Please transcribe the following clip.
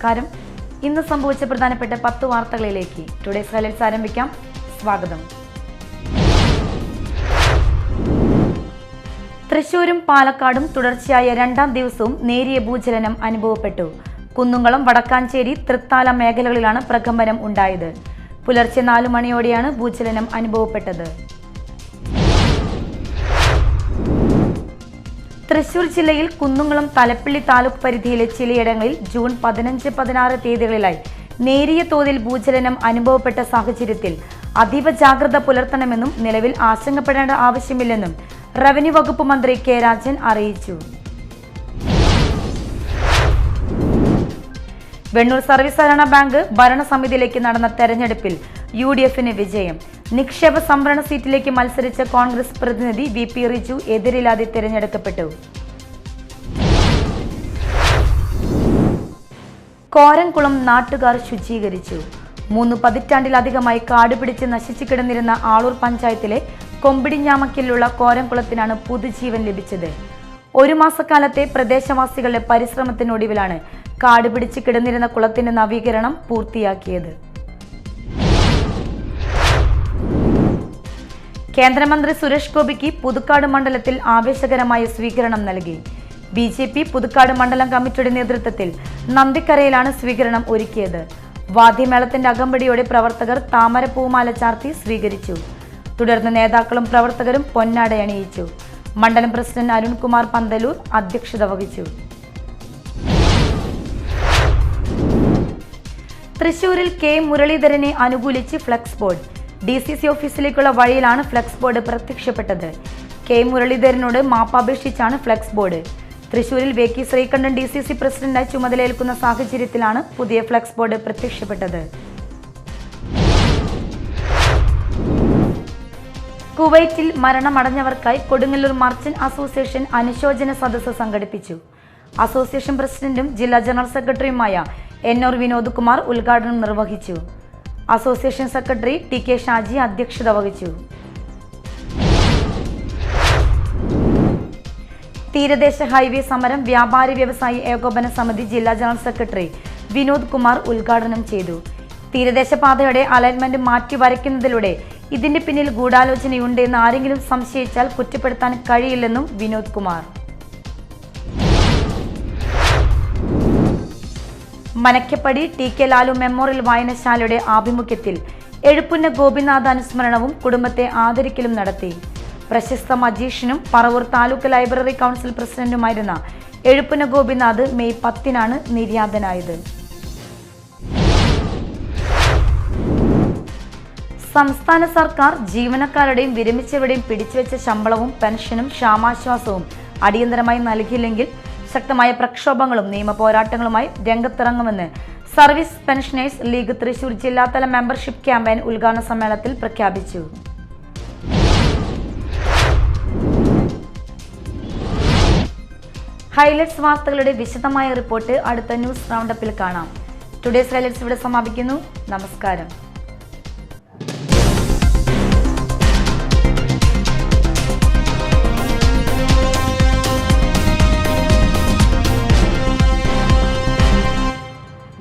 നമസ്കാരം. ഇന്ന് സംഭവിച്ച പ്രധാനപ്പെട്ട 10 വാർത്തകളിലേക്ക് ടുഡേസ് ഹൈലൈറ്റ്സ് ആരംഭിക്കാം. സ്വാഗതം. തൃശൂരും പാലക്കാടും തുടർച്ചയായ 2ാം ദിവസവും നേരിയ ഭൂചലനം അനുഭവപ്പെട്ടു. കുന്നുംകുളം, വടക്കാഞ്ചേരി, തൃത്താല മേഖലകളിലാണ് പ്രകമ്പനം ഉണ്ടായത്. പുലർച്ചെ 4 മണിയോടെയാണ് ഭൂചലനം അനുഭവപ്പെട്ടത്. തൃശൂർ ജില്ലയിൽ കുന്നുംകുളം, തലപ്പിള്ളി താലൂക്ക് പരിധിയിലെ ചിലയിടങ്ങളിൽ ജൂൺ 15, 16 തീയതികളിലായി നേരിയ തോതിൽ ഭൂചലനം അനുഭവപ്പെട്ട സാഹചര്യത്തിൽ അതീവ ജാഗ്രത പുലർത്തണമെന്നും നിലവിൽ ആശങ്കപ്പെടേണ്ട ആവശ്യമില്ലെന്നും റവന്യൂ വകുപ്പ് മന്ത്രി കെ രാജൻ അറിയിച്ചു. വെണ്ണൂർ സർവീസ് സഹകരണ ബാങ്ക് ഭരണസമിതിയിലേക്ക് നടന്ന തെരഞ്ഞെടുപ്പിൽ UDFന് വിജയം. നിക്ഷേപ സംവരണ സീറ്റിലേക്ക് മത്സരിച്ച കോൺഗ്രസ് പ്രതിനിധി VP റിജു എതിരില്ലാതെ തിരഞ്ഞെടുക്കപ്പെട്ടു. കോരംകുളം നാട്ടുകാർ ശുചീകരിച്ചു. 3 പതിറ്റാണ്ടിലധികമായി കാടുപിടിച്ച് നശിച്ചു കിടന്നിരുന്ന ആളൂർ പഞ്ചായത്തിലെ കൊമ്പിടിഞ്ഞാമക്കിലുള്ള കോരംകുളത്തിനാണ് പുതുജീവൻ ലഭിച്ചത്. 1 മാസക്കാലത്തെ പ്രദേശവാസികളുടെ പരിശ്രമത്തിനൊടുവിലാണ് കാടുപിടിച്ച് കിടന്നിരുന്ന കുളത്തിന്റെ നവീകരണം പൂർത്തിയാക്കിയത്. കേന്ദ്രമന്ത്രി സുരേഷ് ഗോപിക്ക് പുതുക്കാട് മണ്ഡലത്തിൽ ആവേശകരമായ സ്വീകരണം നൽകി. BJP പുതുക്കാട് മണ്ഡലം കമ്മിറ്റിയുടെ നേതൃത്വത്തിൽ നന്ദിക്കരയിലാണ് സ്വീകരണം ഒരുക്കിയത്. വാദ്യമേളത്തിന്റെ അകമ്പടിയോടെ പ്രവർത്തകർ താമര പൂമാല ചാർത്തി സ്വീകരിച്ചു. തുടർന്ന് നേതാക്കളും പ്രവർത്തകരും പൊന്നാട അണിയിച്ചു. മണ്ഡലം പ്രസിഡന്റ് അരുൺകുമാർ പന്തലൂർ അധ്യക്ഷത വഹിച്ചു. തൃശൂരിൽ K മുരളീധരനെ അനുകൂലിച്ച് ഫ്ലക്സ് ബോർഡ്. DCC ഓഫീസിലേക്കുള്ള വഴിയിലാണ് ഫ്ലക്സ് ബോർഡ് പ്രത്യക്ഷപ്പെട്ടത്. K മുരളീധരനോട് മാപ്പപേക്ഷിച്ചാണ് ഫ്ലക്സ് ബോർഡ്. തൃശൂരിൽ VK ശ്രീകണ്ഠൻ DCC പ്രസിഡന്റായി ചുമതലയേൽക്കുന്ന സാഹചര്യത്തിലാണ് പുതിയ ഫ്ലക്സ് ബോർഡ് പ്രത്യക്ഷപ്പെട്ടത്. കുവൈറ്റിൽ മരണമടഞ്ഞവർക്കായി കൊടുങ്ങല്ലൂർ മർച്ചന്റ് അസോസിയേഷൻ അനുശോചന സദസ്സ് സംഘടിപ്പിച്ചു. അസോസിയേഷൻ പ്രസിഡന്റും ജില്ലാ ജനറൽ സെക്രട്ടറിയുമായ NR വിനോദ് കുമാർ ഉദ്ഘാടനം നിർവഹിച്ചു. അസോസിയേഷൻ സെക്രട്ടറി TK ഷാജി അധ്യക്ഷത വഹിച്ചു. തീരദേശ ഹൈവേ സമരം വ്യാപാരി വ്യവസായി ഏകോപന സമിതി ജില്ലാ ജനറൽ സെക്രട്ടറി വിനോദ് കുമാർ ഉദ്ഘാടനം ചെയ്തു. തീരദേശ പാതയുടെ അലൈൻമെന്റ് മാറ്റി വരയ്ക്കുന്നതിലൂടെ ഇതിന്റെ പിന്നിൽ ഗൂഢാലോചനയുണ്ടെന്ന് ആരെങ്കിലും സംശയിച്ചാൽ കുറ്റപ്പെടുത്താൻ കഴിയില്ലെന്നും വിനോദ് കുമാർ. മനക്കപ്പടി TK ലാലു മെമ്മോറിയൽ വായനശാലയുടെ ആഭിമുഖ്യത്തിൽ എഴുപ്പുന്ന ഗോപിനാഥ് അനുസ്മരണവും കുടുംബത്തെ ആദരിക്കലും നടത്തി. പ്രശസ്ത മജീഷ്യനും പറവൂർ താലൂക്ക് ലൈബ്രറി കൗൺസിൽ പ്രസിഡന്റുമായിരുന്ന എഴുപ്പുന്ന ഗോപിനാഥ് മെയ് 10-നാണ് നിര്യാതനായത്. സംസ്ഥാന സർക്കാർ ജീവനക്കാരുടെയും വിരമിച്ചവരുടെയും പിടിച്ചുവെച്ച ശമ്പളവും പെൻഷനും ക്ഷാമാശ്വാസവും അടിയന്തരമായി നൽകിയില്ലെങ്കിൽ ശക്തമായ പ്രക്ഷോഭങ്ങളും നിയമ പോരാട്ടങ്ങളുമായി രംഗത്തിറങ്ങുമെന്ന് സർവീസ് പെൻഷനേഴ്സ് ലീഗ് തൃശൂർ ജില്ലാതല മെമ്പർഷിപ്പ് ക്യാമ്പയിൻ ഉദ്ഘാടന സമ്മേളനത്തിൽ പ്രഖ്യാപിച്ചു. ഹൈലൈറ്റ്സ് വാർത്തകളുടെ വിശദമായ റിപ്പോർട്ട് അടുത്ത ന്യൂസ് റൗണ്ടപ്പിൽ കാണാം. ടുഡേസ് ഹൈലൈറ്റ്സ് ഇവിടെ സമാപിക്കുന്നു. നമസ്കാരം.